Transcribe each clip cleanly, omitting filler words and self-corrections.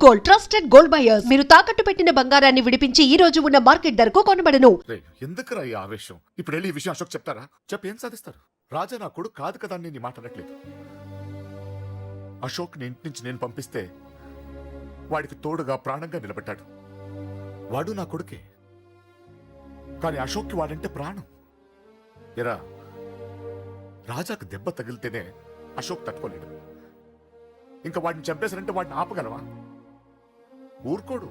Gold, trusted gold buyers. మీరు తాకట్టు పెట్టిన బంగారాన్ని విడిపించి ఈ రోజు ఉన్న మార్కెట్ ధరకు కొనబడను. ఎందుకురా ఈ ఆవేశం? ఇప్పుడు వెళ్ళి ఈ విషయం అశోక్ చెప్తారా? చెప్పి ఏం సాధిస్తారు? రాజా నా కొడుకు కాదు కదా అని నీ మాట అనట్లేదు. అశోక్ ని ఇంటి నుంచి నేను పంపిస్తే వాడికి తోడుగా ప్రాణంగా నిలబెట్టాడు. వాడు నా కొడుకే, కానీ అశోక్కి వాడంటే ప్రాణం. ఎరా, రాజాకు దెబ్బ తగిలితేనే అశోక్ తట్టుకోలేడు. ఇంకా వాడిని చంపేశారంటే వాడిని ఆపగలవా? ఊరుకోడు.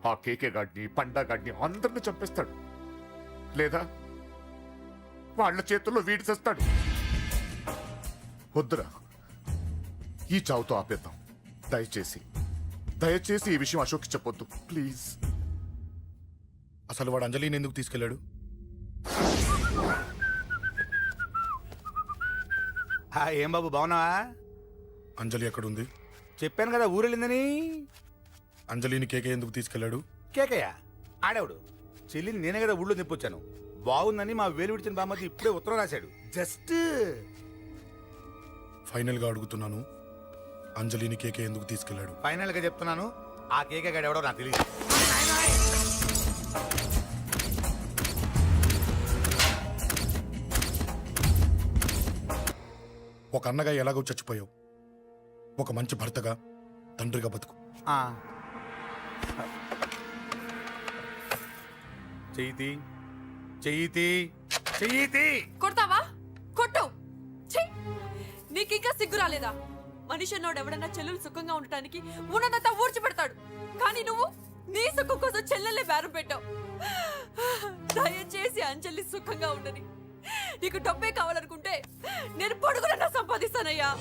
ఆ కేకే గాడిని, పండా గాడిని అందరిని చంపేస్తాడు, లేదా వాళ్ళ చేతుల్లో వీడి చేస్తాడు. వద్దురా, ఈ చావుతో ఆపేద్దాం. దయచేసి దయచేసి ఈ విషయం అశోక్కి చెప్పొద్దు ప్లీజ్. అసలు వాడు అంజలిని ఎందుకు తీసుకెళ్లాడు? ఏం బాబు బాగున్నావా? అంజలి ఎక్కడుంది? చెప్పాను కదా ఊరెళ్ళిందని. అంజలిని కేకే ఎందుకు తీసుకెళ్లాడు? కేకయ్య ఆడేవుడు. చెల్లిని నేనే కదా ఊళ్ళో నిప్పొచ్చాను. బాగుందని మా వేలు విడిచిన బామ్మది ఇప్పుడే ఉత్తరం రాశాడు. జస్ట్ ఫైనల్ గా అడుగుతున్నాను, అంజలిని కేకే ఎందుకు తీసుకెళ్లాడు? ఫైనల్ గా చెప్తున్నాను, ఆ కేకే గాడు ఎవడో నాకు తెలియదు. ఒక అన్నగా ఎలాగో చచ్చిపోయావు, ఒక మంచి భర్తగా, తండ్రిగా బతుకు. చెయ్యితి చెయ్యితి చెయ్యితి. కొడతావా? కొట్టు. నీకింకా సిగ్గు రాలేదా? మనిషి అన్నోడు ఎవడన్నా చెల్లెలు సుఖంగా ఉండటానికి ఉన్నదంతా ఊడ్చిపెడతాడు, కానీ నువ్వు నీ సుఖం కోసం చెల్లెల్లే బేరం పెట్టావు. దయచేసి అంజలి సుఖంగా ఉండని. నీకు డబ్బే కావాలనుకుంటే నేను పొడుగులన్నా సంపాదిస్తానయ్యా.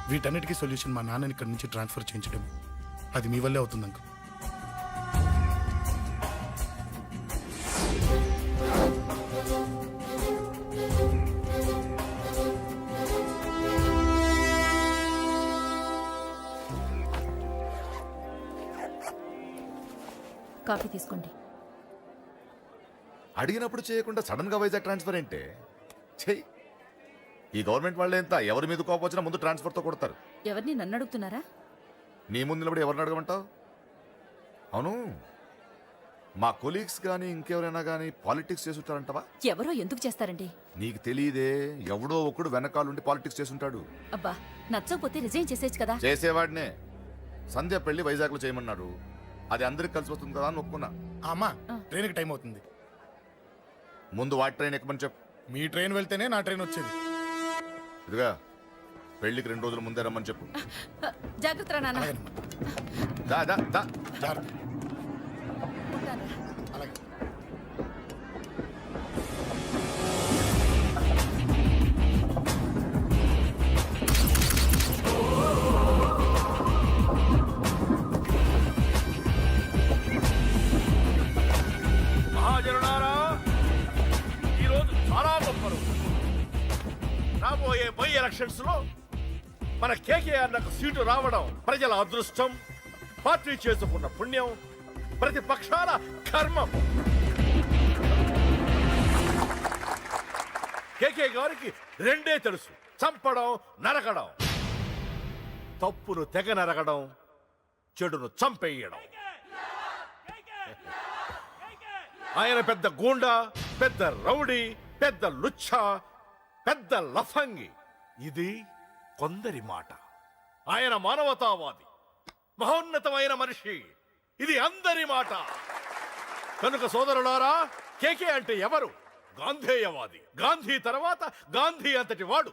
వీటన్నిటికీ సొల్యూషన్ మా నాన్నని ఇక్కడి నుంచి ట్రాన్స్ఫర్ చేయించడం. అది మీ వల్లే అవుతుంది అంకుల్. కాఫీ తీసుకోండి. అడిగినప్పుడు చేయకుండా సడన్ గా వైజాగ్ ట్రాన్స్ఫర్ ఏంటే? చెయ్యి. ఈ గవర్నమెంట్ వాళ్ళే ఎంత ఎవరి మీద కోపం వచ్చినా ముందు ట్రాన్స్ఫర్తో కొడతారు. ఎవరిని నన్ను అడుగుతున్నారా? నీ ముందు నిలబడి ఎవరిని అడగమంటావు? అవును, మా కొలీగ్స్ కానీ ఇంకెవరైనా కానీ పాలిటిక్స్ చేసుంటారంటవా? ఎవరో ఎందుకు చేస్తారండి? నీకు తెలియదే, ఎవడో ఒకడు వెనకాలండి పాలిటిక్స్ చేసుంటాడు. అబ్బా, నచ్చకపోతే రిజైన్ చేసేయచ్చు కదా. చేసేవాడినే. సంధ్య పెళ్లి వైజాగ్లో చేయమన్నాడు, అది అందరికి కలిసి వస్తుంది కదా అని ఒప్పుకున్నా. అమ్మా, ట్రైన్కి టైం అవుతుంది. ముందు వాటి ట్రైన్ ఎక్కమని చెప్పు. మీ ట్రైన్ వెళ్తేనే నా ట్రైన్ వచ్చేది. ఇదిగా పెళ్లికి 2 రోజుల ముందే రమ్మని చెప్పు. జాగ్రత్త నాన్న. దా దా దా. జాగ్రత్త. అలాగే. మహాజనులారా, ఈరోజు చాలా గొప్ప రోజు. రాబోయే బై ఎలక్షన్స్ లో మన కేకేఆర్ నాకు సీటు రావడం ప్రజల అదృష్టం, పార్టీ చేసుకున్న పుణ్యం, ప్రతిపక్షాల కర్మం. కేకే గారికి రెండే తెలుసు: చంపడం, నరకడం. తప్పును తెగ నరకడం, చెడును చంపేయడం. ఆయన పెద్ద గూండా, పెద్ద రౌడీ, పెద్ద లుచ్చ, పెద్ద లఫంగి. ఇది కొందరి మాట. ఆయన మానవతావాది, మహోన్నతమైన మనిషి. ఇది అందరి మాట. కనుక సోదరులారా, కేకే అంటే ఎవరు? గాంధేయవాది. గాంధీ తర్వాత గాంధీ అంతటి వాడు.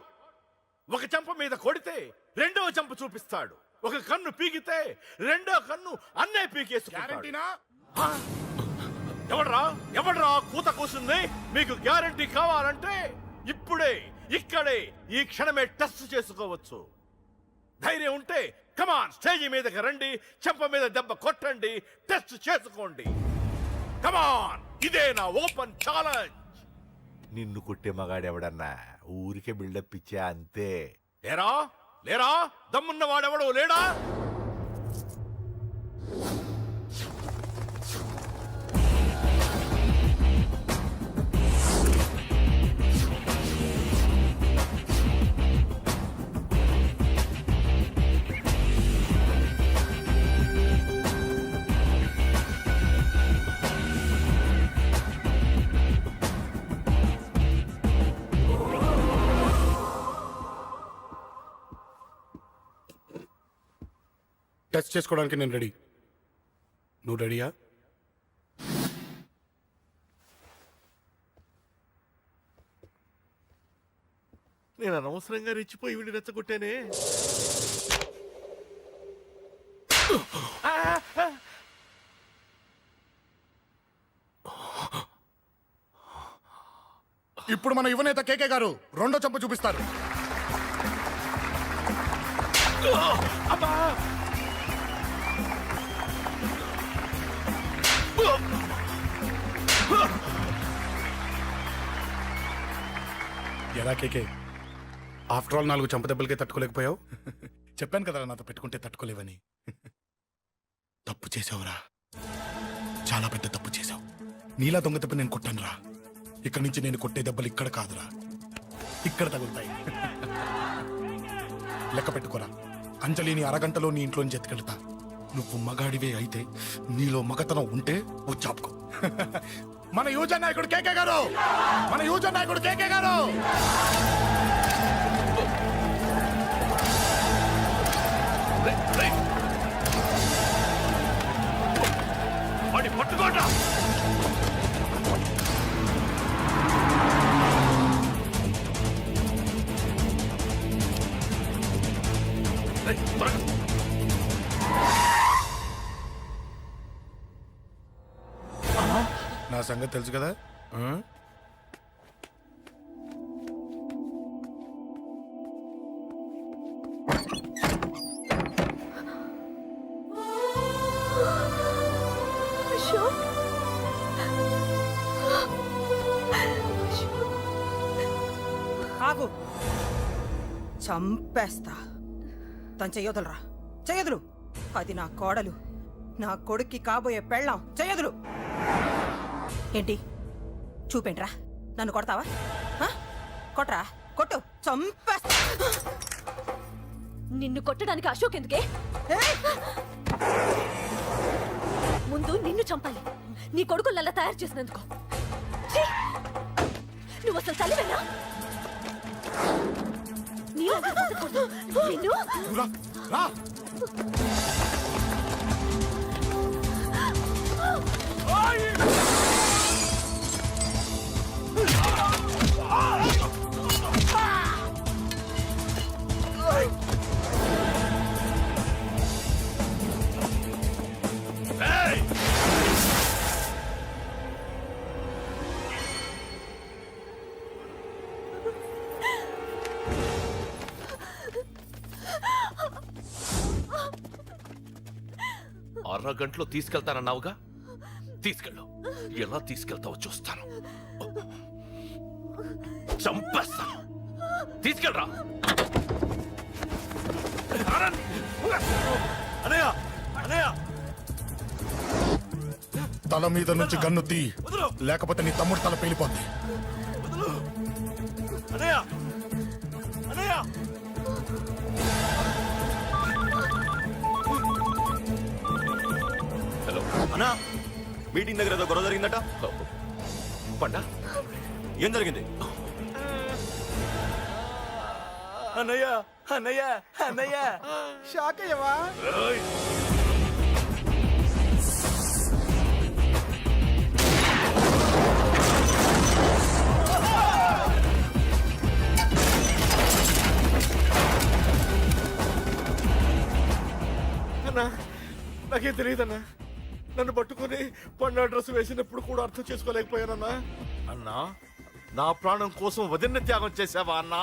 ఒక చెంప మీద కొడితే రెండవ చెంప చూపిస్తాడు. ఒక కన్ను పీకితే రెండో కన్ను అన్నే పీకేసుకుంటాడు. ఎవడ్రా కూత కూసింది? మీకు గ్యారంటీ కావాలంటే ఇప్పుడే, ఇక్కడే, ఈ క్షణమే టెస్ట్ చేసుకోవచ్చు. ధైర్యం ఉంటే కమాన్, స్టేజీ మీదకి రండి, చెంప మీద దెబ్బ కొట్టండి, టెస్ట్ చేసుకోండి. కమాన్, ఇదే నా ఓపెన్ ఛాలెంజ్. నిన్ను కొట్టే మగాడెవడన్నా ఊరికే బిల్డప్ ఇచ్చా అంతే. లేరా దమ్మున్న వాడెవడో లేడా? టెస్ట్ చేసుకోవడానికి నేను రెడీ. నువ్వు రెడీయా? నేను అనవసరంగా రెచ్చిపోయి వీడిని రెచ్చగొట్టానే. ఇప్పుడు మన యువనేత కేకే గారు రెండో చంప చూపిస్తారు. ఎలా కేకే, ఆఫ్టర్ ఆల్ 4 చంప దెబ్బలకే తట్టుకోలేకపోయావు? చెప్పాను కదా నాతో పెట్టుకుంటే తట్టుకోలేవని. తప్పు చేసావురా, చాలా పెద్ద తప్పు చేసావు. నీలా దొంగ దెబ్బ నేను కొట్టానురా. ఇక్కడి నుంచి నేను కొట్టే దెబ్బలు ఇక్కడ కాదురా, ఇక్కడ తగులుతాయి. లెక్క పెట్టుకోరా, అంజలిని అరగంటలో నీ ఇంట్లోంచి ఎత్తుకెళ్తా. నువ్వు మగాడివే అయితే, నీలో మగతనం ఉంటే వచ్చాపుకో. మన యువజన నాయకుడు కేకే గారు, మన యువజన నాయకుడు కేకే గారు. పట్టుకోండి. నా సంగతి తెలుసు కదా. ఆగు, చంపేస్తా. తను చెయ్యొదలరా, చెయ్యదులు. అది నా కోడలు, నా కొడుక్కి కాబోయే పెళ్ళాం. చెయ్యదులు. ఏంటి చూపేంట్రా? నన్ను కొడతావా? ఆ? కొట్రా, కొట్టు, చంపేస్తా. నిన్ను కొట్టడానికి అశోక్ ఎందుకే? ఏయ్! ముందు నిన్ను చంపాలి, నీ కొడుకులల్లా తయారు చేసినందుకు. ఛీ! నువ్వు అసలు చలివేనా? నిన్ను రా, రా. అరగంటలో తీసుకెళ్తానన్నావుగా, తీసుకెళ్ళు. ఎలా తీసుకెళ్తావో చూస్తాను. చంపేస్తాను. తీసుకెళ్ళరా. అనయ్య, అనయ్య, తల మీద నుంచి గన్ను తీ, లేకపోతే నీ తమ్ముడు తల పేలిపోద్ది. అనయ్య, అనయ్య. హలో అన్నా, మీటింగ్ దగ్గర ఏదో గొడవ జరిగిందట. పండా, ఏం జరిగింది? అన్నయ్య, అన్నయ్య, అన్నయ్య, షాక్ అయ్యవా? అన్నా, నాకేం తెలియదన్నా. నన్ను పట్టుకుని పండు డ్రెస్ వేసినప్పుడు కూడా అర్థం చేసుకోలేకపోయానన్నా. అన్నా, నా ప్రాణం కోసం వదిన త్యాగం చేసావా అన్నా?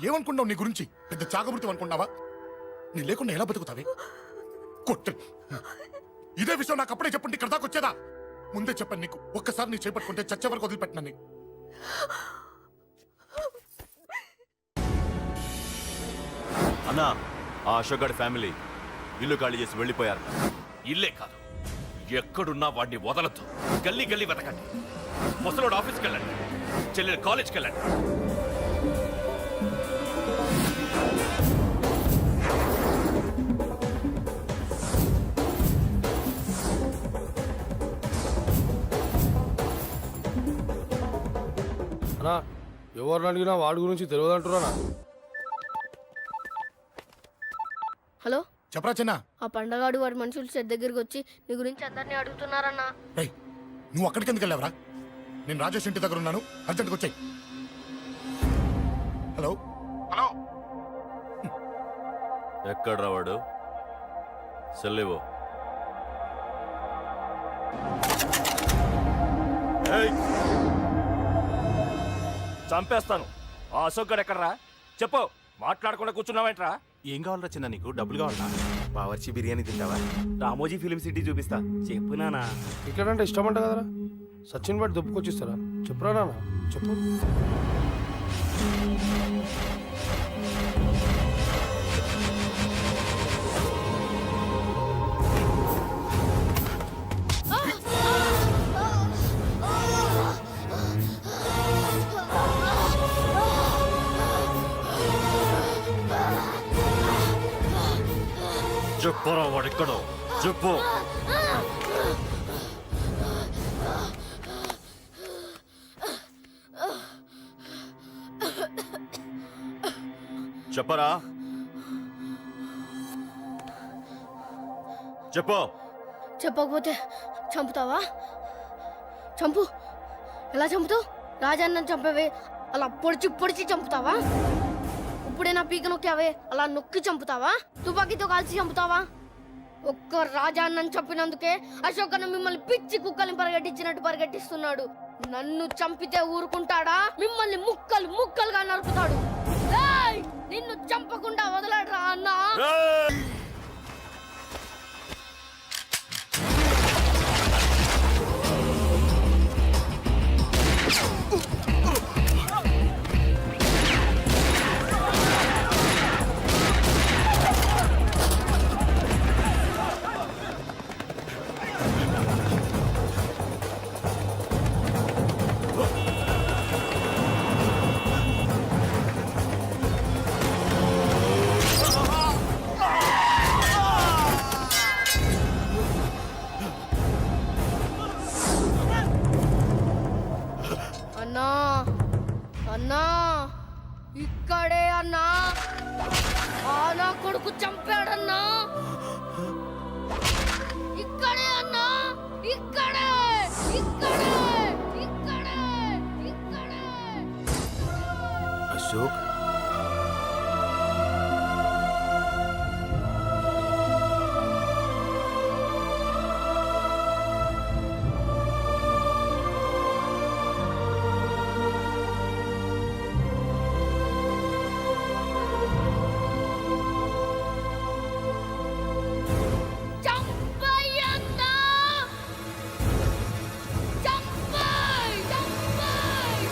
ఏమనుకున్నావు నీ గురించి? పెద్ద చాగమృతం అనుకున్నావా? నీ లేకుండా ఎలా బతుకుతావే? కొట్టు. ఇదే విషయం నాకు అప్పుడే చెప్పండి, ఇక్కడ దాకా వచ్చేదా? ముందే చెప్పాను నీకు, ఒక్కసారి నీ చేపట్టుకుంటే చచ్చే వరకు వదిలిపెట్టినని. అన్నా, ఆ అశోక్ గారి ఫ్యామిలీ ఇల్లు ఖాళీ చేసి వెళ్ళిపోయారు. ఇల్లే కాదు, ఎక్కడున్నా వాడిని వదలద్దు. గల్లీ గల్లీ వెతకండి. ముసలోడు ఆఫీస్కి వెళ్ళండి, చెల్లెలు కాలేజ్కి వెళ్ళండి. అన్నా ఎవరిని అడిగినా వాడి గురించి తెలియదు అంటున్నా. హలో, చెప్పరా చిన్న ఆ పండగాడు వాడి మనుషులు చెట్టు దగ్గరికి వచ్చి నీ గురించి అందరినీ అడుగుతున్నారన్నా. రేయ్ నువ్వు అక్కడికి ఎందుకు వెళ్ళావరా? నేను రాజేష్ ఇంటి దగ్గర ఉన్నాను, అర్జెంట్గా వచ్చాయి. హలో హలో ఎక్కడ్రా వాడు? సెల్లివో. చంపేస్తాను. ఆ అశోక్ గడు ఎక్కడ్రా? చెప్పు. మాట్లాడకుండా కూర్చున్నావేంట్రా? ఏం కావాలరా చిన్న? నీకు డబ్బులు కావాలా? బావర్చి బిర్యానీ తింటావా? రామోజీ ఫిలిం సిటీ చూపిస్తా. చెప్పు నానా. క్రికెట్ అంటే ఇష్టం అంట కదరా, సచిన్ బట్టి దుప్పుకొచ్చిస్తారా? చెప్పురా నాన్న, చెప్పు. చెప్పరా వాడెక్కడో చెప్పు. చెప్పరా, చెప్పు. చెప్పకపోతే చంపుతావా? చంపు. ఎలా చంపుతావు? రాజాన్న చంపవే అలా పొడిచి పొడిచి చంపుతావా? ఇప్పుడే నా పీక నొక్కావే అలా నొక్కి చంపుతావా? తుపాకీతో కాల్చి చంపుతావా? ఒక్క రాజాన్నని చంపినందుకే అశోక్ అన్న మిమ్మల్ని పిచ్చి కుక్కల్ని పరిగెట్టించినట్టు పరిగెట్టిస్తున్నాడు. నన్ను చంపితే ఊరుకుంటాడా? మిమ్మల్ని ముక్కలు ముక్కలుగా నరుకుతాడు. ఏయ్! నిన్ను చంపకుండా వదలడరా అన్నా. అన్నా అన్నా ఇక్కడే అన్నా. నా కొడుకు చంపాడన్నా. ఇక్కడే అన్నా, ఇక్కడే ఇక్కడే ఇక్కడే ఇక్కడే. అశోక్ చంపయ్యన్నా. చంపయ్ చంపయ్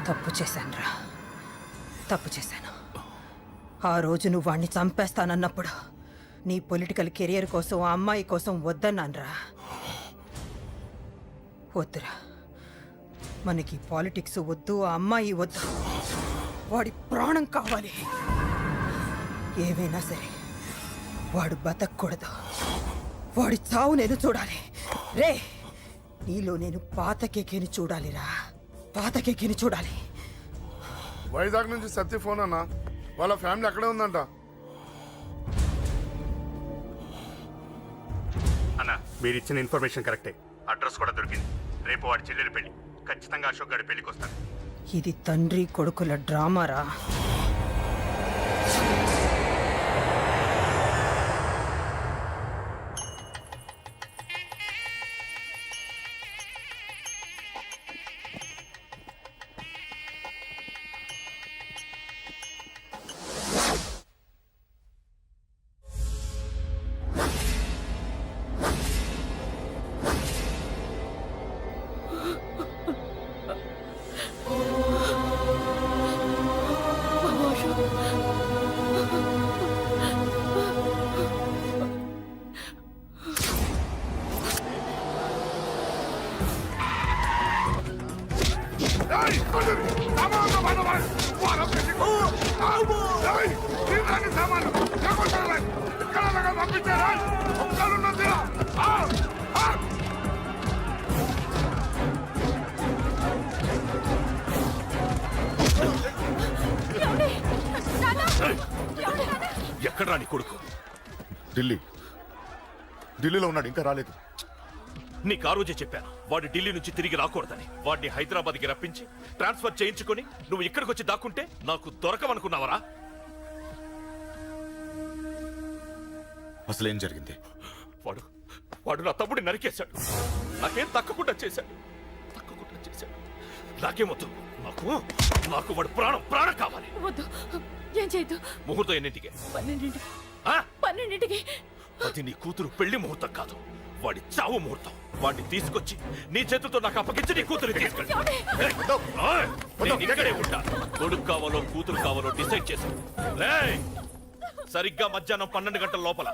తప్పు చేశానురా, తప్పు చేశాను. ఆ రోజు నువ్వు వాణ్ణి చంపేస్తానన్నప్పుడు నీ పొలిటికల్ కెరియర్ కోసం ఆ అమ్మాయి కోసం వద్దన్నానురా. వద్దురా, మనకి పాలిటిక్స్ వద్దు, ఆ అమ్మాయి వద్దు. వాడి ప్రాణం కావాలి. ఏమైనా సరే వాడు బతకూడదు. వాడి చావు నేను చూడాలి. రే, నీలో నేను పాత కేకేని చూడాలిరా, పాత కేకేని చూడాలి. వైజాగ్ నుంచి సత్య ఫోన్ అన్న, వాళ్ళ ఫ్యామిలీ అక్కడే ఉందంట. మీరు ఇచ్చిన ఇన్ఫర్మేషన్ కరెక్టే. అడ్రస్ కూడా దొరికింది. రేపు వాడి చెల్లెలి పెళ్లి. ఖచ్చితంగా అశోక్ గారి పెళ్లికి వస్తాను. ఇది తండ్రి కొడుకుల డ్రామారా. ఎక్కడ్రా నీ కొడుకు? ఢిల్లీలో ఉన్నాడు, ఇంకా రాలేదు. నీకు ఆ రోజే చెప్పాను వాడు ఢిల్లీ నుంచి తిరిగి రాకూడదని. వాడిని హైదరాబాద్కి రప్పించి ట్రాన్స్ఫర్ చేయించుకొని నువ్వు ఇక్కడికి వచ్చి దాక్కుంటే నాకు దొరకవనుకున్నావరా? అసలేం జరిగింది? వాడు నా తమ్ముడిని నరికేశాడు. నాకేం తక్కకుండా చేశాడు. నాకేమొద్దు. నాకు వాడు ప్రాణం కావాలి. వద్దు, ఏం చేయొద్దు. ముహూర్తం ఎన్నింటికి? 12ంటికి. అది నీ కూతురు పెళ్లి ముహూర్తం కాదు, వాడి చావు ముహూర్తం. వాడిని తీసుకొచ్చి నీ చేతులతో నాకు అప్పగించి నీ కూతురు తీసుకెళ్ళి. నేను ఇక్కడే ఉంటా. కొడుకు కావాలో కూతురు కావాలో డిసైడ్ చేశాను. సరిగ్గా మధ్యాహ్నం 12 గంటల లోపల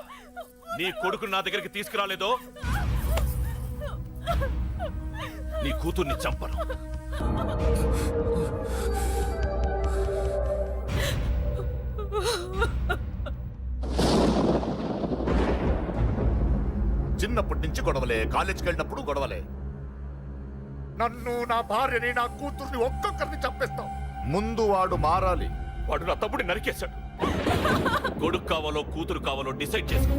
నీ కొడుకుని నా దగ్గరికి తీసుకురాలేదో నీ కూతుర్ని చంపను. చిన్నప్పటి నుంచి గొడవలే, కాలేజీకి వెళ్ళినప్పుడు గొడవలే. నన్ను, నా భార్యని, నా కూతుర్ని ఒక్కొక్కరిని చంపేస్తాం. ముందు వాడు మారాలి. వాడు నా తమ్ముడిని నరికేశాడు. కొడుకు కావాలో కూతురు కావాలో డిసైడ్ చేసుకో.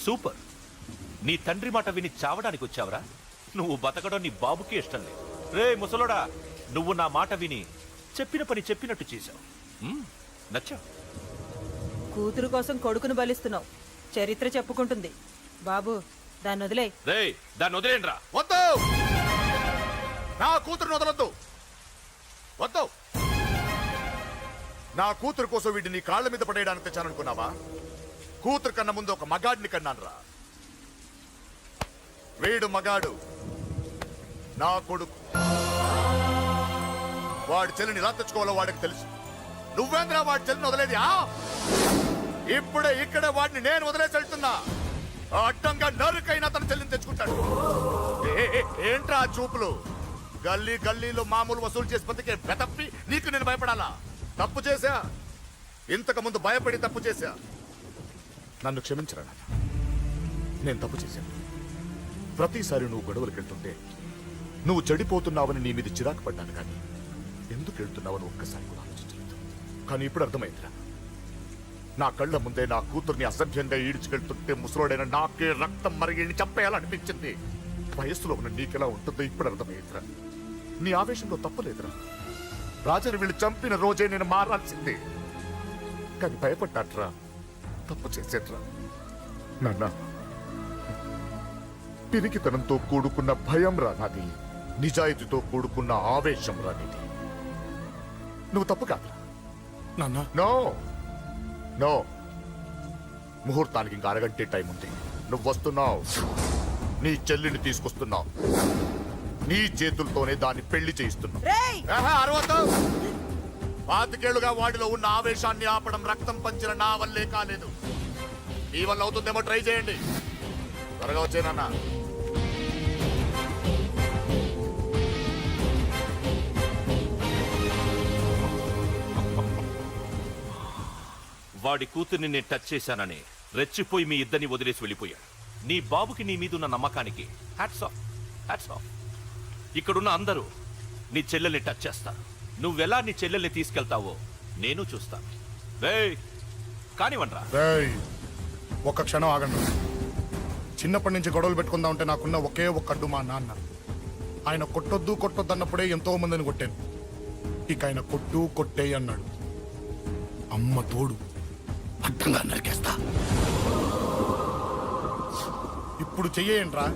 సూపర్. నీ తండ్రి మాట విని చావడానికి వచ్చావరా? నువ్వు బతకడం నీ బాబుకి ఇష్టం లేదు. రే ముసలోడా, నువ్వు నా మాట విని చెప్పిన పని చెప్పినట్టు చేశావు. నచ్చా. కూతురు కోసం కొడుకును బలిస్తున్నావు. చరిత్ర చెప్పుకుంటుంది. బాబు, దాన్ని వదిలే. రే, దాన్ని వదిలేండ్రా. వద్దు, నా కూతురుని వదలొద్దు. వద్దు. నా కూతురు కోసం వీడిని నీ కాళ్ళ మీద పడేయడానికి తెచ్చాననుకున్నావా? కూతురు కన్నా ముందు ఒక మగాడిని కన్నానురా. వీడు మగాడు, నా కొడుకు. వాడి చెల్లిని ఎలా తెచ్చుకోవాలో వాడికి తెలుసు. నువ్వేంద్రా వాడి చెల్లిని వదిలేది? ఇప్పుడే ఇక్కడే వాడిని నేను వదిలేసి వెళ్తున్నా. అడ్డంగా నరుకైనా తన చెల్లిని తెచ్చుకుంటాడు. ఏంట్రా చూపులు? గల్లీ గల్లీలో మామూలు వసూలు చేసి బతికే బెతప్పి నీకు నేను భయపడాలా? తప్పు చేశా, ఇంతకు ముందు భయపడి తప్పు చేశా. నన్ను క్షమించరా నాన్న, నేను తప్పు చేశాను. ప్రతిసారి నువ్వు గొడవలకు వెళ్తుంటే నువ్వు చెడిపోతున్నావని నీ మీద చిరాకు పడ్డాను, కానీ ఎందుకు వెళ్తున్నావని ఒక్కసారి కూడా ఆలోచించలేదు. కానీ ఇప్పుడు అర్థమైందిరా, నా కళ్ళ ముందే నా కూతుర్ని అసభ్యంగా ఈడ్చుకెళ్తుంటే ముసలోడైన నాకే రక్తం మరిగి చంపేయాలనిపించింది. వయస్సులో ఉన్న నీకెలా ఉంటుందో ఇప్పుడు అర్థమైందిరా. నీ ఆవేశంలో తప్పలేదురా. రాజాని వీళ్ళు చంపిన రోజే నేను మారాల్సిందే. కానీ భయపడ్డాట్రా, తప్పు చేసేట్రా. నాన్న, పిరికితనంతో కూడుకున్న భయం రా నాది, నిజాయితీతో కూడుకున్న ఆవేశం రా నీది. నువ్వు తప్పు కాదు. నాన్న నో నో, ముహూర్తానికి ఇంకా అరగంటే టైం ఉంది. నువ్వు వస్తున్నావు, నీ చెల్లిని తీసుకొస్తున్నావు, నీ చేతులతోనే దాన్ని పెళ్లి చేయిస్తున్నావు. పాతికేళ్లుగా వాడిలో ఉన్న ఆవేశాన్ని ఆపడం రక్తం పంచిన నా వల్లే కాలేదు. నీ వల్ల అవుతుందేమో ట్రై చేయండి. త్వరగా వచ్చేనన్నా. వాడి కూతుర్ని నేను టచ్ చేశానని రెచ్చిపోయి మీ ఇద్దరిని వదిలేసి వెళ్ళిపోయాడు. నీ బాబుకి నీ మీదున్న నమ్మకానికి హ్యాట్స్ ఆఫ్, హ్యాట్స్ ఆఫ్. ఇక్కడున్న అందరూ నీ చెల్లెల్ని టచ్ చేస్తారు. నువ్వెలా నీ చెల్లెల్ని తీసుకెళ్తావో నేను చూస్తాను. కానివ్వండ్రా. ఒక్క క్షణం ఆగండి. చిన్నప్పటి నుంచి గొడవలు పెట్టుకుందా ఉంటే నాకున్న ఒకే ఒక్క అడ్డు మా నాన్న. ఆయన కొట్టొద్దు కొట్టొద్దు అన్నప్పుడే ఎంతో మందిని కొట్టాను. ఇక ఆయన కొట్టు కొట్టే అన్నాడు. అమ్మ తోడు అడ్డంగా నరికేస్తా. ఇప్పుడు చెయ్యేయండ్రా.